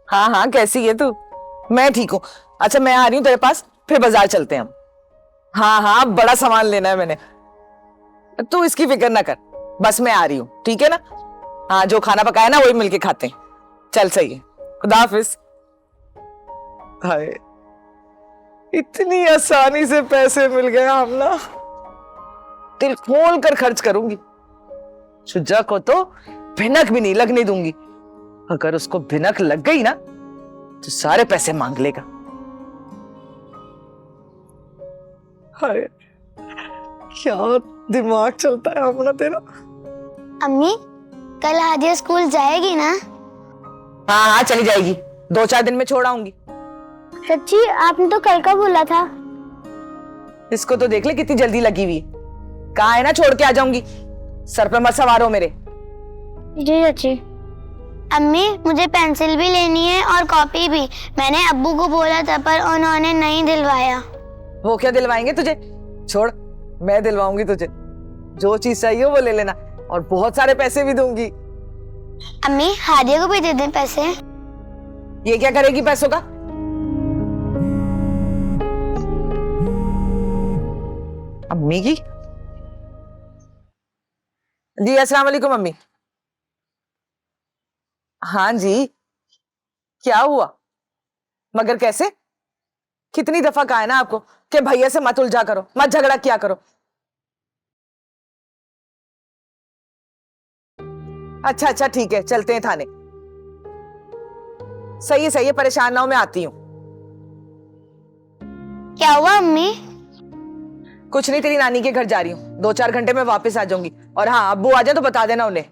हाँ हाँ, कैसी है तू? मैं ठीक हूँ। अच्छा, मैं आ रही हूँ तेरे पास, फिर बाजार चलते हैं हम। हाँ हाँ, बड़ा सामान लेना है मैंने। तू इसकी फिक्र ना कर, बस मैं आ रही हूँ, ठीक है ना? हाँ, जो खाना पकाया ना वही मिलके खाते हैं। चल सही है, खुदा हाफिज। हाय, इतनी आसानी से पैसे मिल गए आमना, दिल खोल कर खर्च करूंगी। शुजा को तो भिनक भी नहीं लगने दूंगी। अगर उसको भिनक लग गई ना तो सारे पैसे मांग लेगा। हाय, क्या दिमाग चलता है आमना तेरा। अम्मी, कल हादिया स्कूल जाएगी ना? हाँ हाँ, चली जाएगी, 2-4 दिन में छोड़ आऊंगी। सच्ची? आपने तो कल का बोला था। इसको तो देख ले कितनी जल्दी लगी हुई। कहा है ना छोड़ के आ जाऊंगी, सर पे मत सवार हो मेरे। जी चाची। अम्मी, मुझे पेंसिल भी लेनी है और कॉपी भी। मैंने अब्बू को बोला था पर उन्होंने नहीं दिलवाया। वो क्या दिलवाएंगे तुझे? छोड़, मैं दिलवाऊंगी तुझे। जो चीज चाहिए वो ले लेना, और बहुत सारे पैसे भी दूंगी। अम्मी, हादिया को भी दे दें पैसे। ये क्या करेगी पैसों का? अम्मी की? जी अस्सलाम वालेकुम अम्मी। हाँ जी, क्या हुआ? मगर कैसे? कितनी दफा कहा है ना आपको कि भैया से मत उलझा करो, मत झगड़ा किया करो। अच्छा अच्छा, ठीक है, चलते हैं थाने। सही है, परेशान ना हो, मैं आती हूँ। क्या हुआ अम्मी? कुछ नहीं, तेरी नानी के घर जा रही हूँ, 2-4 घंटे में वापस आ जाऊंगी। और हाँ, अब्बू आ जाए तो बता देना उन्हें।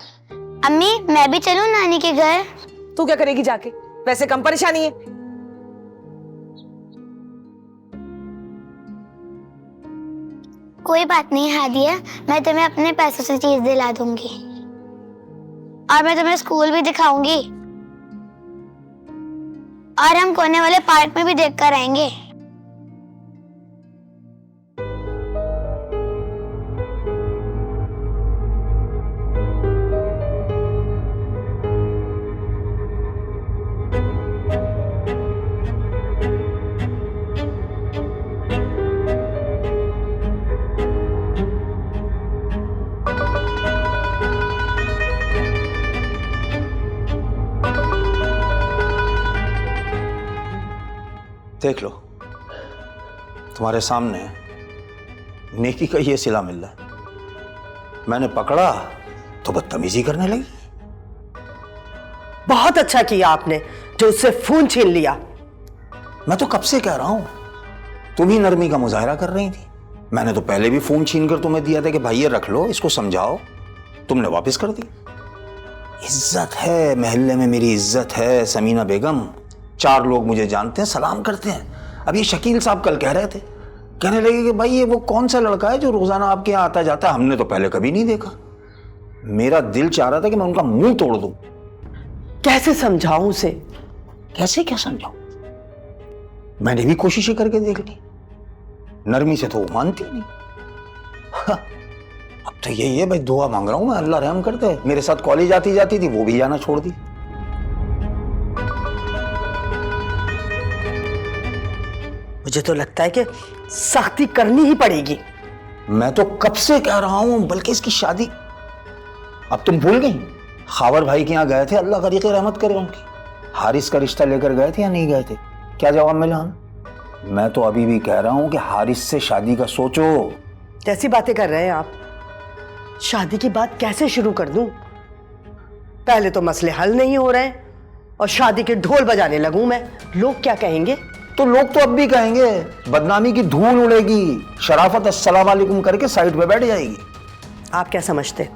अम्मी, मैं भी चलूं नानी के घर? तू क्या करेगी जाके? वैसे कम परेशानी है। कोई बात नहीं हादिया, मैं तुम्हें अपने पैसों से चीज दिला दूंगी और मैं तुम्हें स्कूल भी दिखाऊंगी और हम कोने वाले पार्क में भी देख कर आएंगे। देख लो, तुम्हारे सामने नेकी का ये सिला मिल रहा है। मैंने पकड़ा तो बदतमीजी करने लगी। बहुत अच्छा किया आपने जो उससे फोन छीन लिया। मैं तो कब से कह रहा हूं, तुम ही नरमी का मुजाहरा कर रही थी। मैंने तो पहले भी फोन छीन कर तुम्हें दिया था कि भाई ये रख लो, इसको समझाओ। तुमने वापस कर दी। इज्जत है महल्ले में, मेरी इज्जत है। समीना बेगम, 4 लोग मुझे जानते हैं, सलाम करते हैं। अब ये शकील साहब कल कह रहे थे, कहने लगे कि भाई ये वो कौन सा लड़का है जो रोजाना आपके यहाँ आता जाता है, हमने तो पहले कभी नहीं देखा। मेरा दिल चाह रहा था कि मैं उनका मुंह तोड़ दूं। कैसे समझाऊं उसे? कैसे क्या समझाऊं? मैंने भी कोशिशें करके देख ली, नरमी से तो वो मानती नहीं। हाँ, अब तो यही है भाई, दुआ मांग रहा हूं मैं, अल्लाह रहम कर दे। मेरे साथ कॉलेज आती जाती थी, वो भी जाना छोड़ दी। मुझे तो लगता है कि सख्ती करनी ही पड़ेगी। मैं तो कब से कह रहा हूं, बल्कि इसकी शादी। अब तुम भूल गई? खावर भाई के यहाँ गए थे, अल्लाह करीके रहमत करे उनकी। हारिस का रिश्ता लेकर गए थे या नहीं गए थे? क्या जवाब मिला हमें? मैं तो अभी भी कह रहा हूं कि हारिस से शादी का सोचो। कैसी बातें कर रहे हैं आप? शादी की बात कैसे शुरू कर दूं? पहले तो मसले हल नहीं हो रहे हैं और शादी के ढोल बजाने लगूं मैं। लोग क्या कहेंगे? तो लोग तो अब भी कहेंगे, बदनामी की धूल उड़ेगी। शराफत अस्सलाम वालेकुम करके साइड पे बैठ जाएगी। आप क्या समझते,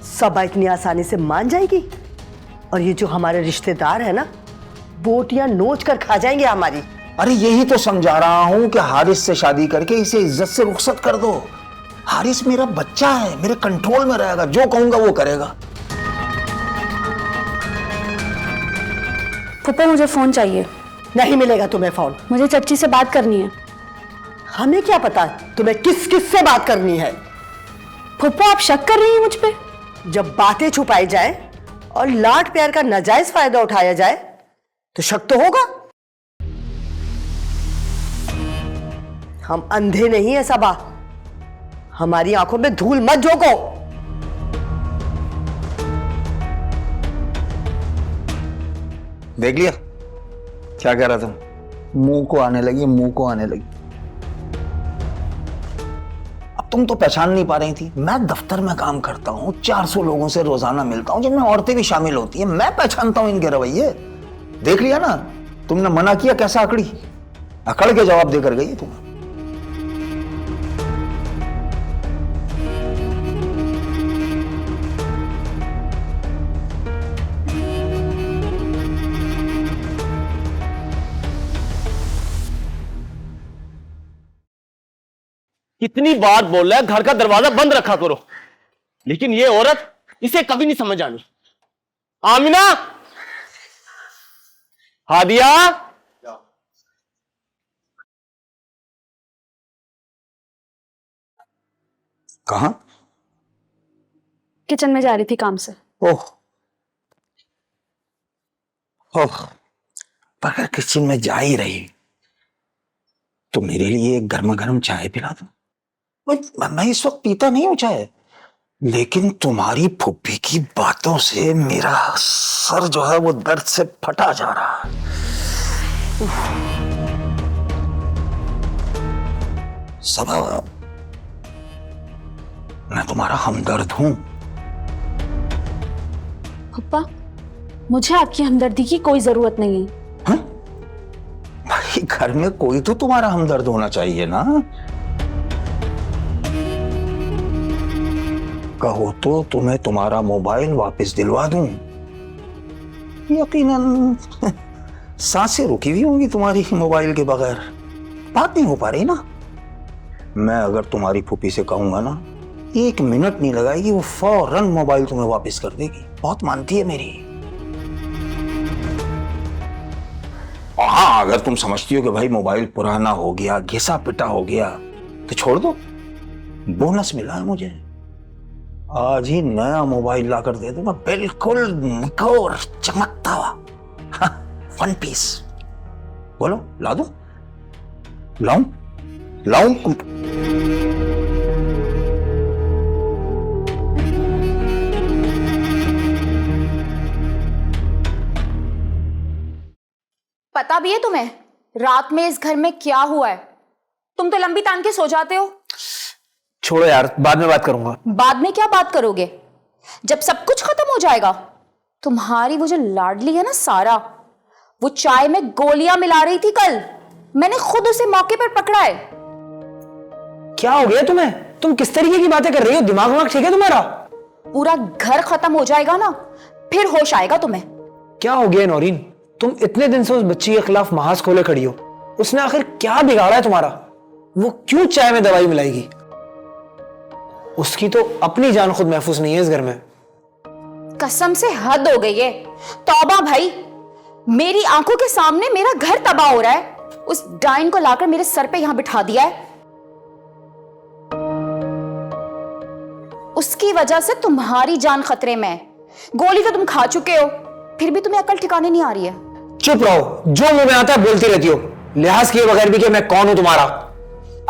सबा इतनी आसानी से मान जाएगी? और ये जो हमारे रिश्तेदार है ना, बोटियां नोच कर खा जाएंगे हमारी। अरे यही तो समझा रहा हूं कि हारिस से शादी करके इसे इज्जत से रुखसत कर दो। हारिस मेरा बच्चा है, मेरे कंट्रोल में रहेगा, जो कहूंगा वो करेगा। फूफा, मुझे फोन चाहिए। नहीं मिलेगा तुम्हें फोन। मुझे चच्ची से बात करनी है। हमें क्या पता तुम्हें किस किस से बात करनी है। फूफा, आप शक कर रही हैं मुझ पे? जब बातें छुपाई जाए और लाड प्यार का नाजायज फायदा उठाया जाए तो शक तो होगा। हम अंधे नहीं है सबा, हमारी आंखों में धूल मत झोंको। देख लिया क्या कह रहा था? मुंह को आने लगी, मुंह को आने लगी। अब तुम तो पहचान नहीं पा रही थी। मैं दफ्तर में काम करता हूं, 400 लोगों से रोजाना मिलता हूं, जिनमें औरतें भी शामिल होती हैं। मैं पहचानता हूं इनके रवैये। देख लिया ना, तुमने मना किया कैसा अकड़ी, अकड़ के जवाब देकर गई तुम। कितनी बार बोल रहा है घर का दरवाजा बंद रखा करो, लेकिन ये औरत, इसे कभी नहीं समझ आनी। आमिना, हादिया, कहां? किचन में जा रही थी काम से। ओह ओह, पर अगर किचन में जा ही रही तो मेरे लिए एक गर्मा गर्म चाय पिला दो। मैं इस वक्त पीता नहीं हूं चाय, लेकिन तुम्हारी फुप्पी की बातों से मेरा सर जो है वो दर्द से फटा जा रहा है। सबा, मैं तुम्हारा हमदर्द हूं। पप्पा, मुझे आपकी हमदर्दी की कोई जरूरत नहीं है। हाँ? भाई घर में कोई तो तुम्हारा हमदर्द होना चाहिए ना। कहो तो तुम्हें तुम्हारा मोबाइल वापस दिलवा दूं। यकीनन सांसें रुकी हुई होंगी तुम्हारी मोबाइल के बगैर, बात नहीं हो पा रही ना। मैं अगर तुम्हारी फूफी से कहूंगा ना, 1 मिनट नहीं लगाएगी, वो फौरन मोबाइल तुम्हें वापस कर देगी। बहुत मानती है मेरी। हाँ, अगर तुम समझती हो कि भाई मोबाइल पुराना हो गया, घिसा पिटा हो गया, तो छोड़ दो। बोनस मिला है मुझे, आज ही नया मोबाइल लाकर दे दूंगा, बिल्कुल निकोर चमकता हुआ, 1 पीस। बोलो ला दूं? लाऊं? लाऊं? पता भी है तुम्हें रात में इस घर में क्या हुआ है? तुम तो लंबी तान के सो जाते हो। छोड़ो यार, बाद में बात करूंगा। बाद में क्या बात करोगे जब सब कुछ खत्म हो जाएगा? तुम्हारी वो जो लाडली है ना सारा, वो चाय में गोलियां मिला रही थी कल, मैंने खुद उसे मौके पर पकड़ा है। क्या हो गया तुम्हें? तुम किस तरीके की बातें कर रही हो? दिमाग ठीक है तुम्हारा? पूरा घर खत्म हो जाएगा ना, फिर होश आएगा तुम्हें। क्या हो गया नौरीन? तुम इतने दिन से उस बच्ची के खिलाफ महाज खोले खड़ी हो। उसने आखिर क्या बिगाड़ा है तुम्हारा? वो क्यों चाय में दवाई मिलाएगी? उसकी तो अपनी जान खुद महफूज नहीं है इस घर में। कसम से हद हो गई है। तौबा भाई, मेरी आंखों के सामने मेरा घर तबाह हो रहा है, उस डाइन को लाकर मेरे सर पे यहां बिठा दिया है। उसकी वजह से तुम्हारी जान खतरे में है। गोली तो तुम खा चुके हो, फिर भी तुम्हें अकल ठिकाने नहीं आ रही है। चुप रहो, जो मुंह में आता है बोलती रहती हो, लिहाज किए बगैर भी कि मैं कौन हूं तुम्हारा।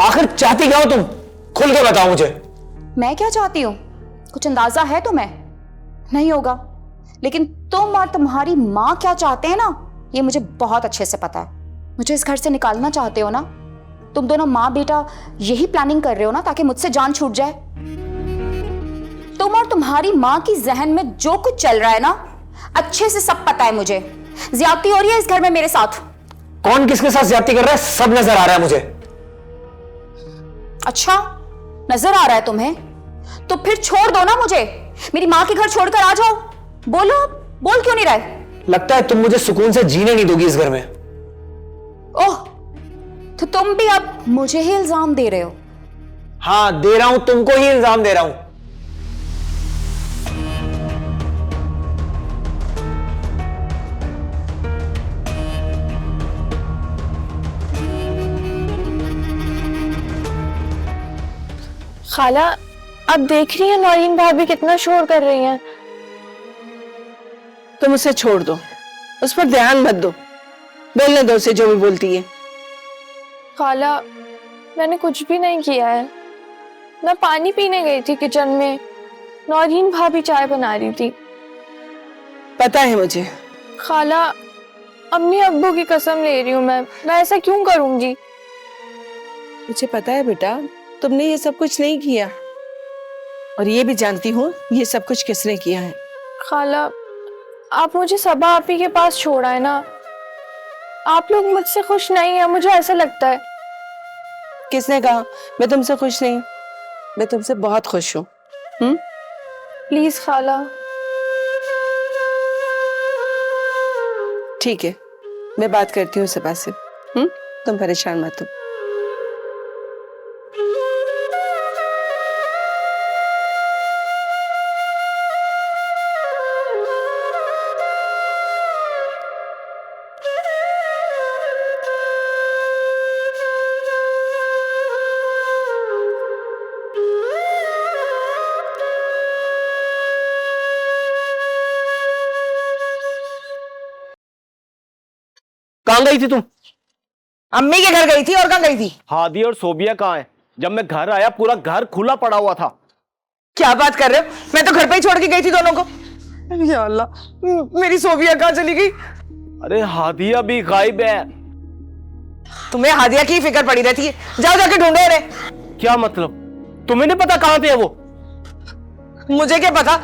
आखिर चाहती क्या हो तुम? खुल के बताओ मुझे। मैं क्या चाहती हूं कुछ अंदाजा है तुम्हें? नहीं होगा, लेकिन तुम और तुम्हारी मां क्या चाहते हैं ना, ये मुझे बहुत अच्छे से पता है। मुझे इस घर से निकालना चाहते हो ना? तुम दोनों मां बेटा यही प्लानिंग कर रहे हो ना, ताकि मुझसे जान छूट जाए। तुम और तुम्हारी मां की जहन में जो कुछ चल रहा है ना, अच्छे से सब पता है मुझे। ज्यादती हो रही है इस घर में मेरे साथ। कौन किसके साथ ज्यादती कर रहा है सब नजर आ रहा है मुझे। अच्छा, नजर आ रहा है तुम्हें? तो फिर छोड़ दो ना मुझे, मेरी मां के घर छोड़कर आ जाओ। बोलो, बोल क्यों नहीं रहे? लगता है तुम मुझे सुकून से जीने नहीं दोगी इस घर में। ओह, तो तुम भी अब मुझे ही इल्जाम दे रहे हो? हाँ, दे रहा हूं, तुमको ही इल्जाम दे रहा हूं। खाला, अब देख रही है नौरीन भाभी कितना शोर कर रही हैं। तुम उसे छोड़ दो, उस पर ध्यान मत दो। बोलने दो उसे जो भी बोलती है। खाला, मैंने कुछ भी नहीं किया है। मैं पानी पीने गई थी किचन में, नौरीन भाभी चाय बना रही थी। पता है मुझे। खाला, अम्मी अब्बू की कसम ले रही हूँ मैं ऐसा क्यों करूंगी? मुझे पता है बेटा, तुमने ये सब कुछ नहीं किया, और ये भी जानती हूँ ये सब कुछ किसने किया है। खाला, आप मुझे सबा आपी के पास छोड़ा है ना। आप लोग मुझसे खुश नहीं है, मुझे ऐसा लगता है। किसने कहा मैं तुमसे खुश नहीं? मैं तुमसे बहुत खुश हूँ। प्लीज खाला। ठीक है, मैं बात करती हूँ सबा से। तुम परेशान मत हो। कहाँ गई थी तुम? अम्मी के घर गई थी, और कहाँ गई थी? हादी और सोबिया कहाँ है? जब मैं घर आया पूरा घर खुला पड़ा हुआ था। क्या बात कर रहे हो? मैं तो घर पे ही छोड़ के गई थी दोनों को। या अल्लाह, मेरी सोबिया कहाँ चली गई? अरे हादिया भी गायब है। तुम्हें हादिया की फिक्र पड़ी रहती है, जाओ जाके ढूंढो रे। क्या मतलब? तुम्हें नहीं पता कहाँ थे वो? मुझे क्या पता,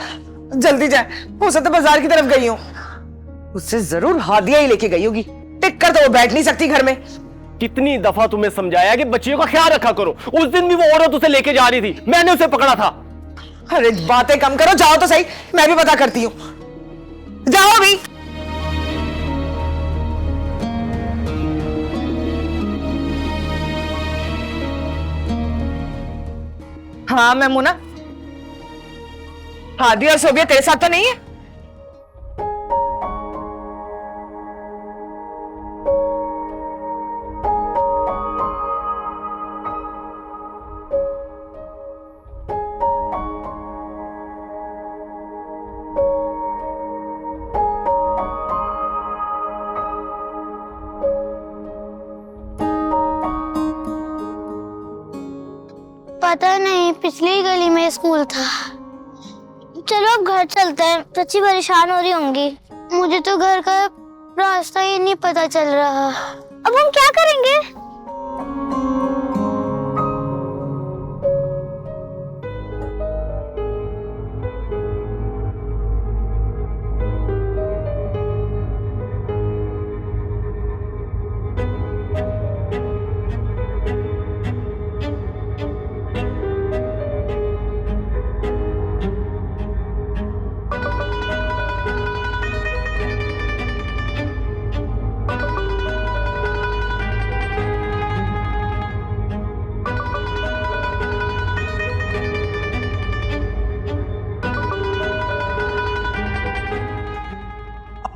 जल्दी जाए, हो सकता बाजार की तरफ गई हूँ। उससे जरूर हादिया ही लेके गई होगी, टिक कर तो वो बैठ नहीं सकती घर में। कितनी दफा तुम्हें समझाया कि बच्चियों का ख्याल रखा करो। उस दिन भी वो औरत उसे लेके जा रही थी, मैंने उसे पकड़ा था। अरे बातें कम करो, जाओ तो सही, मैं भी पता करती हूँ। जाओ अभी। हाँ मैमुना, हादिया और सोबिया तेरे साथ तो नहीं है? पता नहीं, पिछली गली में स्कूल था। चलो अब घर चलते हैं, सच्ची परेशान हो रही होंगी। मुझे तो घर का रास्ता ही नहीं पता चल रहा। अब हम क्या करेंगे?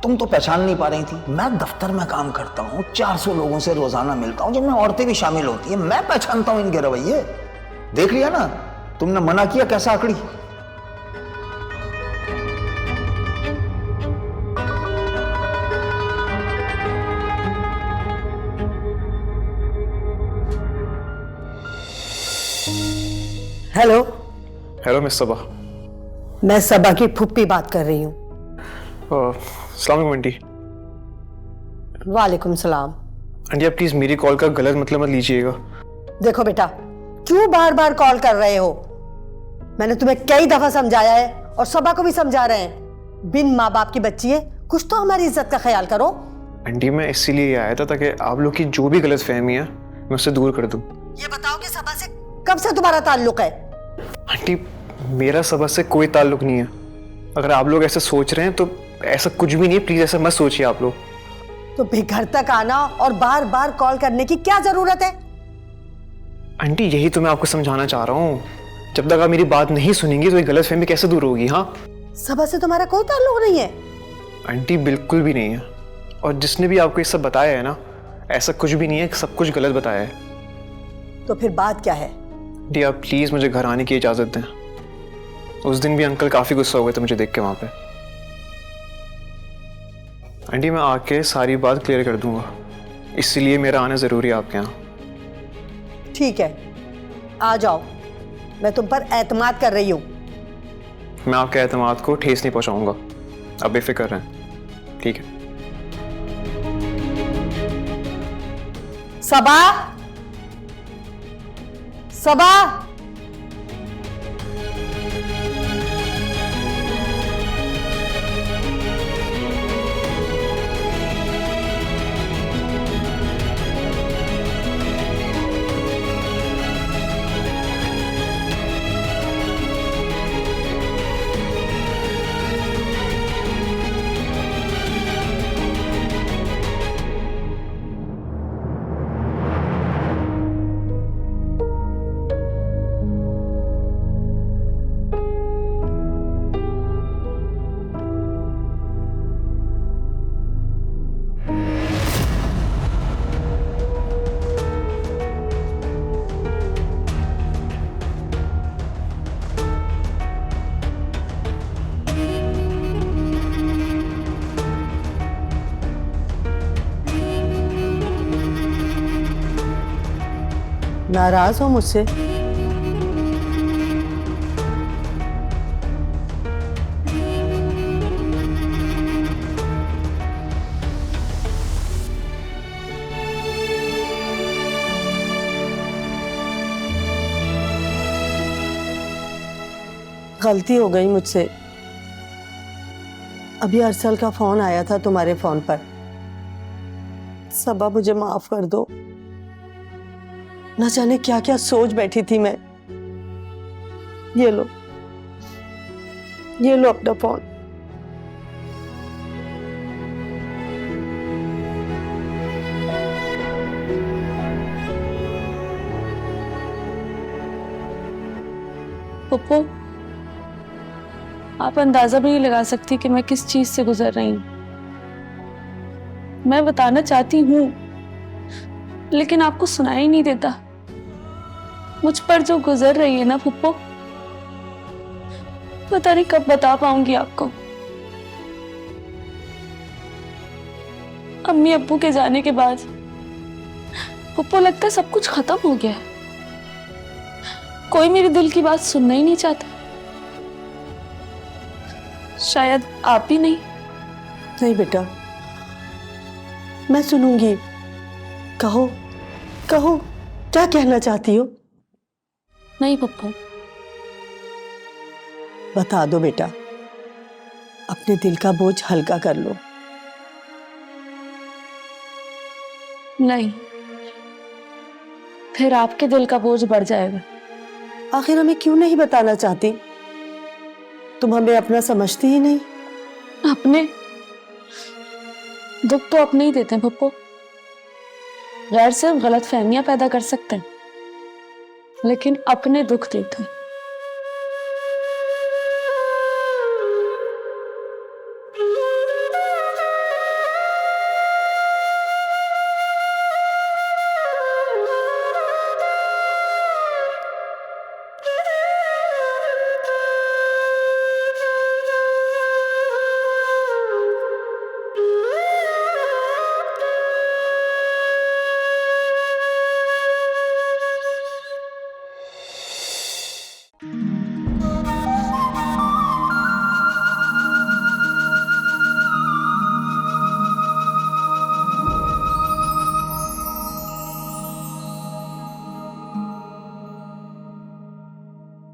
तुम तो पहचान नहीं पा रही थी। मैं दफ्तर में काम करता हूँ, 400 लोगों से रोजाना मिलता हूँ, जिनमें औरतें भी शामिल होती हैं। मैं पहचानता हूँ इनके रवैये। देख लिया ना, तुमने मना किया कैसा आकड़ी। हेलो। हेलो मिस सबा। मैं सबा की फुप्पी बात कर रही हूँ। अस्सलाम वालेकुम आंटी। वालेकुम सलाम। आंटी आप प्लीज मेरी कॉल का गलत मतलब मत लीजिएगा। देखो बेटा, क्यों बार बार कॉल कर रहे हो? मैंने तुम्हें कई दफा समझाया है, और सबा को भी समझा रहे हैं। बिन माँ बाप की बच्ची है, कुछ तो हमारी इज्जत का ख्याल करो। आंटी मैं इसीलिए आया था ताकि आप लोग की जो भी गलत फहमी है मैं उससे दूर कर दूं। ये बताओ कि सबा से कब से तुम्हारा ताल्लुक है? आंटी मेरा सबा से कोई ताल्लुक नहीं है। अगर आप लोग ऐसे सोच रहे हैं तो ऐसा कुछ भी नहीं है, प्लीज ऐसा मत सोचिए आप लोग। तो फिर घर तक आना और बार बार कॉल करने की क्या जरूरत है? आंटी यही तो मैं आपको समझाना चाह रहा हूँ। जब तक आप मेरी बात नहीं सुनेंगी तो ये गलत फहमी कैसे दूर होगी? हाँ सबा से तुम्हारा कोई ताल्लुक नहीं है? आंटी बिल्कुल भी नहीं है, और जिसने भी आपको ये सब बताया है ना, ऐसा कुछ भी नहीं है, सब कुछ गलत बताया है। तो फिर बात क्या है? आंटी आप प्लीज मुझे घर आने की इजाजत दें। उस दिन भी अंकल काफी गुस्सा हो गए थे मुझे देख के वहां पे। आंटी मैं आके सारी बात क्लियर कर दूंगा। इसलिए मेरा आना ज़रूरी है आपके यहाँ। ठीक है, आ जाओ, मैं तुम पर एतमाद कर रही हूँ। मैं आपके एतमाद को ठेस नहीं पहुंचाऊंगा, आप बेफिक्र रहें, ठीक है? सबा, सबा, नाराज हो मुझसे? गलती हो गई मुझसे। अभी अरसल का फोन आया था तुम्हारे फोन पर। सबा, मुझे माफ कर दो। न जाने क्या क्या सोच बैठी थी मैं। ये लो अपना फोन। पप्पू, आप अंदाजा भी नहीं लगा सकती कि मैं किस चीज से गुजर रही हूँ। मैं बताना चाहती हूँ लेकिन आपको सुनाई ही नहीं देता। मुझ पर जो गुजर रही है ना पप्पू, पता नहीं कब बता पाऊंगी आपको। अम्मी अब्बू के जाने के बाद पप्पू लगता है सब कुछ खत्म हो गया है। कोई मेरे दिल की बात सुनना ही नहीं चाहता। शायद आप भी नहीं। नहीं बेटा, मैं सुनूंगी। कहो कहो, क्या कहना चाहती हो? नहीं पप्पू, बता दो बेटा, अपने दिल का बोझ हल्का कर लो। नहीं, फिर आपके दिल का बोझ बढ़ जाएगा। आखिर हमें क्यों नहीं बताना चाहती? तुम हमें अपना समझती ही नहीं। अपने दुख तो अपने ही देते हैं पप्पू। गैर सिर्फ गलत फहमियां पैदा कर सकते हैं, लेकिन अपने दुख देते हैं।